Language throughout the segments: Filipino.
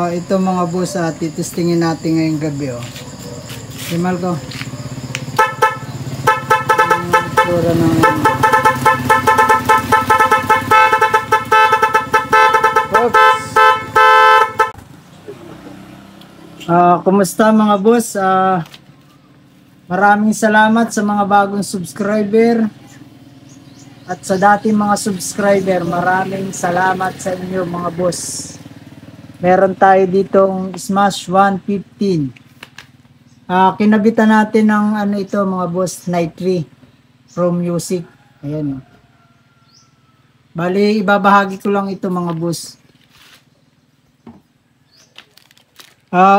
Ito mga boss, titestingin natin ngayong gabi. Limal ko. Yung itsura ng oops. Kumusta mga boss? Maraming salamat sa mga bagong subscriber. At sa dating mga subscriber, maraming salamat sa inyo mga boss. Meron tayo ditong Smash 115. Kinabitan natin ng ito mga boss, Night 3 from Music. Ayan. Bali, ibabahagi ko lang ito mga boss.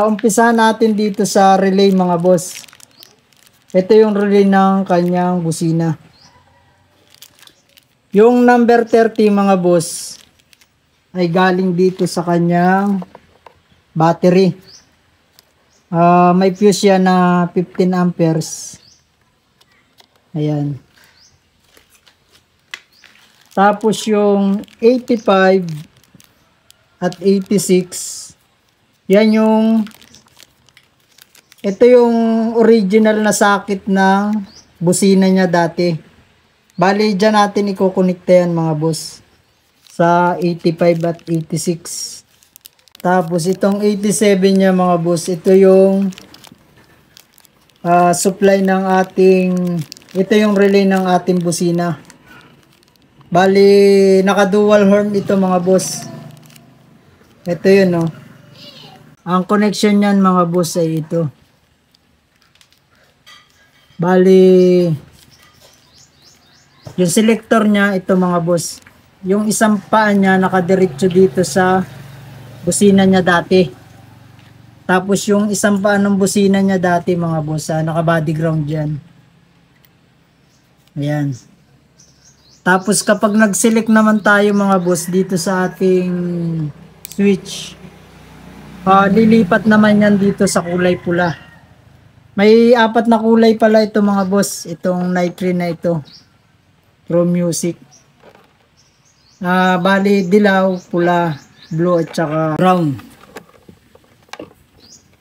Umpisa natin dito sa relay mga boss. Ito yung relay ng kanyang busina. Yung number 30 mga boss ay galing dito sa kanyang battery. May fuse yan na 15 amperes. Ayan. Tapos yung 85 at 86, yan yung ito yung original na sakit ng busina niya dati. Bali, dyan natin ikukonekta yan mga boss. Sa 85 at 86. Tapos itong 87 niya mga boss. Ito yung supply ng ating, ito yung relay ng ating busina. Bali, naka dual horn ito mga boss. Ito yun no. Ang connection niyan mga boss ay ito. Bali, yung selector niya, ito mga boss. Yung isang paa niya nakadiretso dito sa busina niya dati. Tapos yung isang paa ng busina niya dati mga boss, naka body ground dyan. Ayan. Tapos kapag nag-select naman tayo mga boss dito sa ating switch, lilipat naman yan dito sa kulay pula. May 4 na kulay pala ito mga boss. Itong Night 3 na ito. From Music. Bali dilaw, pula, blue at saka brown.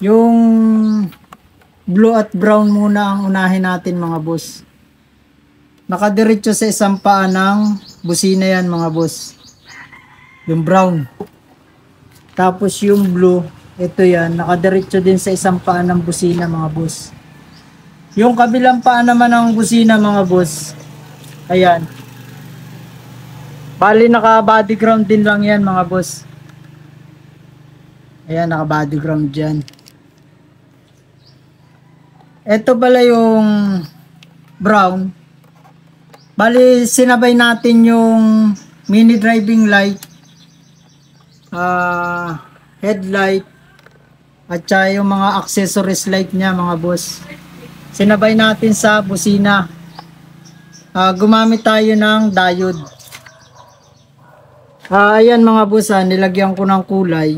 Yung blue at brown muna ang unahin natin mga boss. Nakadiretso sa isang paa ng busina yan mga boss. Yung brown. Tapos yung blue, ito yan, nakadiretso din sa isang paa ng busina mga boss. Yung kabilang paa naman ng busina mga boss, ayan. Bali naka body ground din lang yan mga boss. Ayan, naka body ground dyan. Ito pala yung brown. Bali sinabay natin yung mini driving light, headlight, at saka yung mga accessories light niya mga boss. Sinabay natin sa busina. Gumamit tayo ng diode. Ayan mga boss, nilagyan ko ng kulay.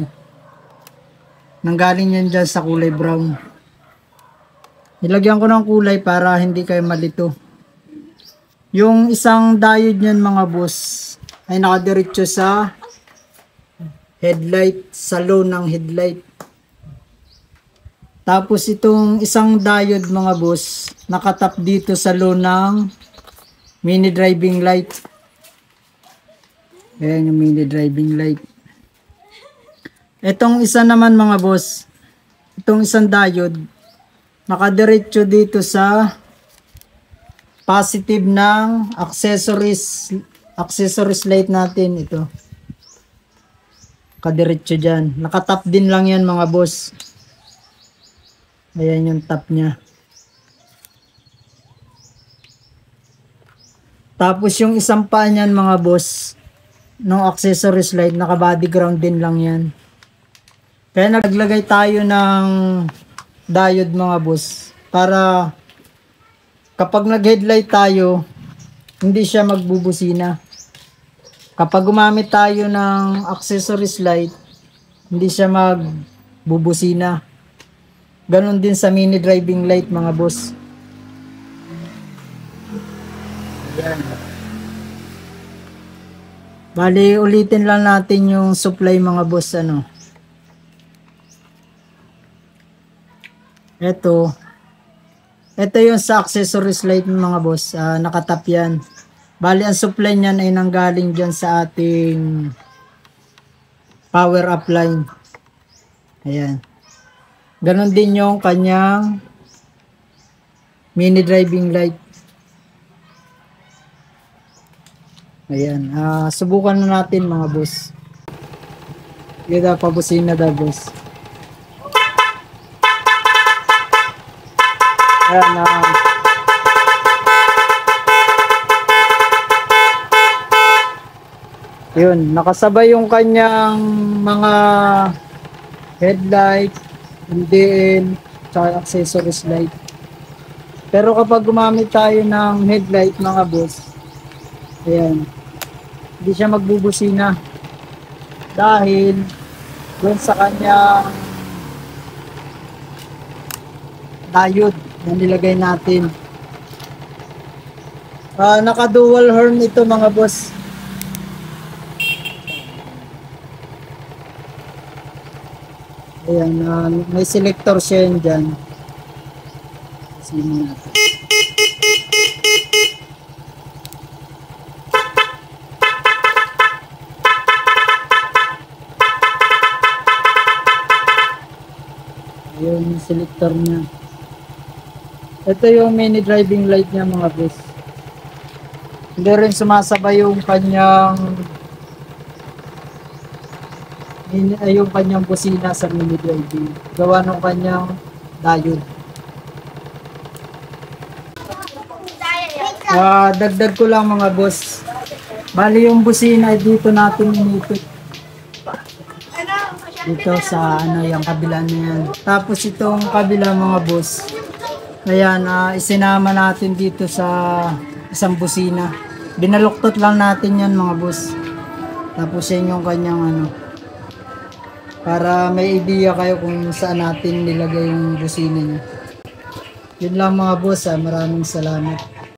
Nanggaling yan dyan sa kulay brown. Nilagyan ko ng kulay para hindi kayo malito. Yung isang diode nyan mga boss ay nakadiretso sa headlight, sa low ng headlight. Tapos itong isang diode mga boss nakatap dito sa low ng mini driving light. Ayan yung mini driving light. Itong isa naman mga boss, itong isang diode nakadiretso dito sa positive ng accessories light natin. Ito kadiretso dyan, nakatap din lang yan mga boss. Ayan yung tap nya. Tapos yung isang paa niyan mga boss ng accessories light, naka body ground din lang yan. Kaya naglagay tayo ng diode mga boss para kapag nag headlight tayo hindi siya magbubusina. Kapag gumamit tayo ng accessories light hindi siya magbubusina. Ganon din sa mini driving light mga boss. Ayan. Bali ulitin lang natin yung supply mga boss. Ito. Ito yung sa accessories light mga boss. Nakatap yan. Bali, ang supply niyan ay nanggaling dyan sa ating power up line. Ayan. Ganon din yung kanyang mini driving light. Ayan. Subukan na natin mga boss. Kita pabusina daw boss. Ayan. Yun. Nakasabay yung kanyang mga headlight, NDL, tsaka accessories light. Pero kapag gumamit tayo ng headlight mga boss, ayan, hindi siya magbubusina dahil doon sa kanyang diode na nilagay natin. Naka dual horn ito mga boss. Ayan, may selector siya yun dyan. Sino natin. Ayun, yung selector niya. Ito yung mini driving light niya mga boss. Hindi rin sumasabay yung kanyang busina sa mini driving. Gawa ng kanyang diode. Dagdag ko lang mga boss. Bali yung busina dito natin inipit. Dito sa yung kabila na yan. Tapos itong kabila mga boss. Ayan, isinama natin dito sa isang busina. Binaluktot lang natin yan mga boss. Tapos yan yung kanyang para may idea kayo kung saan natin nilagay yung busina niya. Yun lang mga boss. Maraming salamat.